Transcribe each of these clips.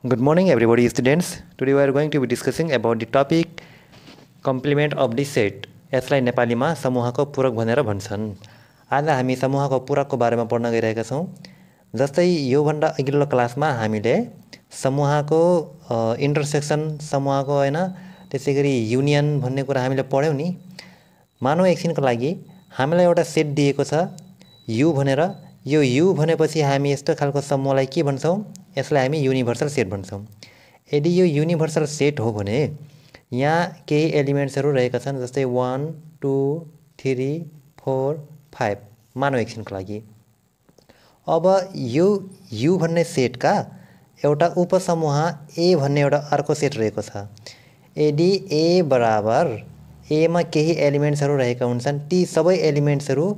Good morning everybody students. Today we are going to be discussing about the topic complement of the set. यसलाई नेपालीमा समूहको पूरक भनेर भन्छन्। आज हामी समूहको पूरकको बारेमा पढ्न गइरहेका छौं। जस्तै यो भन्दा अघिल्लो क्लासमा हामीले समूहको इन्टरसेक्सन समूहको हैन त्यसैगरी युनियन भन्ने कुरा हामीले पढ्यौं नि। मानौ एकछिनको लागि हामीलाई एउटा सेट दिएको छ U भनेर। यो U भनेपछि हामी यस्तो खालको समूहलाई के भन्छौं? यसलाई हामी युनिभर्सल सेट भन्छौं। यदि यो युनिभर्सल सेट हो भने यहाँ केही एलिमेन्ट्सहरु रहेका छन् जस्तै 1 2 3 4 5 मानौ एकछिनको लागि। अब यो U भन्ने सेटका एउटा उपसमूह A भन्ने एउटा अर्को सेट रहेको छ। यदि A बराबर A मा केही एलिमेन्ट्सहरु रहेका हुन्छन् ती सबै एलिमेन्ट्सहरु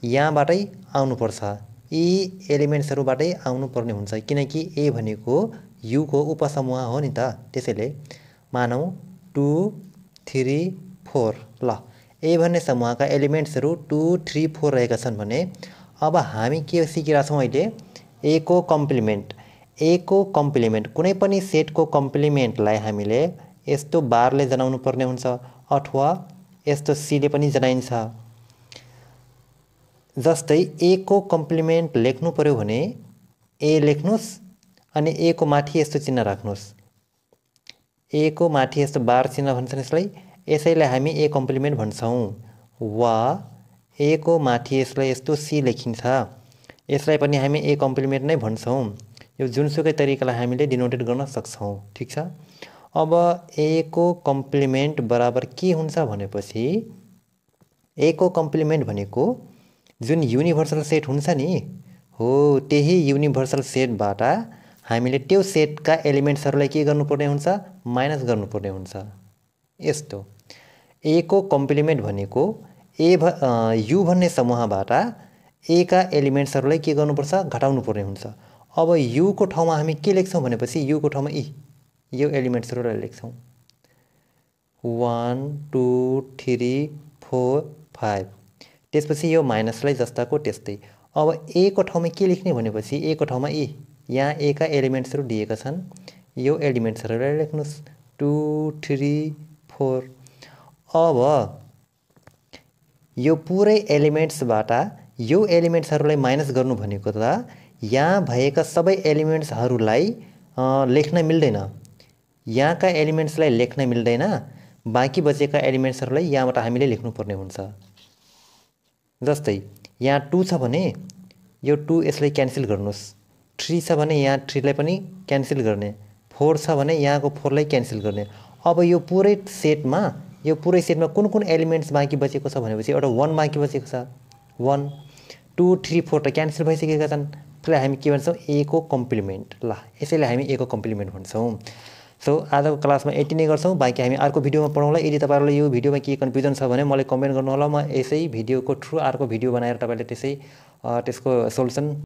यहाँबाटै आउनु पर्छ। यी एलिमेन्ट्सहरुबाटै आउनु पर्ने हुन्छ किनकि A भनेको U को उपसमूह हो नि त। त्यसैले मानौ 2 3 4 ल A भन्ने समूहका एलिमेन्ट्सहरु 2 3 4 रहेका छन् भने अब हामी के सिकिरा छौं अहिले A को कम्प्लिमेन्ट। A को कम्प्लिमेन्ट कुनै पनि सेटको कम्प्लिमेन्टलाई हामीले यस्तो बारले जनाउनु पर्ने हुन्छ अथवा यस्तो C ले पनि जनाइन्छ। जस्तै A को कम्प्लिमेन्ट लेख्नु पर्यो भने A लेख्नुस् अनि A को माथि यस्तो चिन्ह राख्नुस्। A को माथि यस्तो बार चिन्ह भन्छन् यसलाई। यसैलाई हामी A कम्प्लिमेन्ट भन्छौं। वा A को माथि यसलाई यस्तो C लेखिन्छ। यसलाई पनि हामी A कम्प्लिमेन्ट नै भन्छौं। यो जुनसुकै तरिकाले हामीले डिनोटेट गर्न सक्छौं। ठीक छ। अब A को कम्प्लिमेन्ट बराबर के हुन्छ भनेपछि A को कम्प्लिमेन्ट भनेको जुन युनिभर्सल सेट हुन्छ नि हो त्यही युनिभर्सल सेटबाट हामीले त्यो सेटका एलिमेन्ट्सहरुलाई के गर्नुपर्ने हुन्छ माइनस गर्नुपर्ने हुन्छ। यस्तो A को कम्प्लिमेन्ट भनेको U भन्ने समूहबाट A का एलिमेन्ट्सहरुलाई के गर्नुपर्छ घटाउनु पर्ने हुन्छ। अब U को ठाउँमा हामी के लेख्छौं भनेपछि U को ठाउँमा यो एलिमेन्ट्सहरुलाई लेख्छौं 1 2 3 4 5। त्यसपछि यो माइनसलाई जस्ताको त्यस्तै। अब A को ठाउँमा के लेख्ने भनेपछि A को ठाउँमा यहाँ A का एलिमेन्ट्सहरु दिएका छन्। यो एलिमेन्ट्सहरुलाई लेख्नुस् 2 3 4। अब यो पुरै एलिमेन्ट्सबाट यो एलिमेन्ट्सहरुलाई माइनस गर्नु भनेको त यहाँ भएका सबै एलिमेन्ट्सहरुलाई लेख्न मिल्दैन। यहाँका एलिमेन्ट्सलाई लेख्न मिल्दैन। बाँकी बचेका एलिमेन्ट्सहरुलाई यहाँबाट हामीले लेख्नु पर्ने हुन्छ। जस्तै यहाँ 2 छ भने यो 2 यसलाई क्यान्सल गर्नुस्। 3 छ भने यहाँ 3 लाई पनि क्यान्सल गर्ने। 4 छ भने यहाँको 4 लाई क्यान्सल गर्ने। अब यो पुरै सेटमा कुन कुन एलिमेन्ट्स बाँकी बचेको छ भनेपछि एउटा 1 बाँकी बचेको छ। 1 2 3 4 त क्यान्सल भइसकेका छन्। त्यसलाई हामी के भन्छौं A को कम्प्लिमेन्ट। ल यसैले हामी A को कम्प्लिमेन्ट भन्छौं। सो आजको क्लासमा यति नै गर्छौं। बाँकी हामी अर्को भिडियोमा पढौँला। यदि तपाईहरुलाई यो भिडियोमा के कन्फ्युजन छ भने मलाई कमेन्ट गर्नु होला। म यसै भिडियोको थ्रु अर्को भिडियो बनाएर तपाईले त्यसको सोलुसन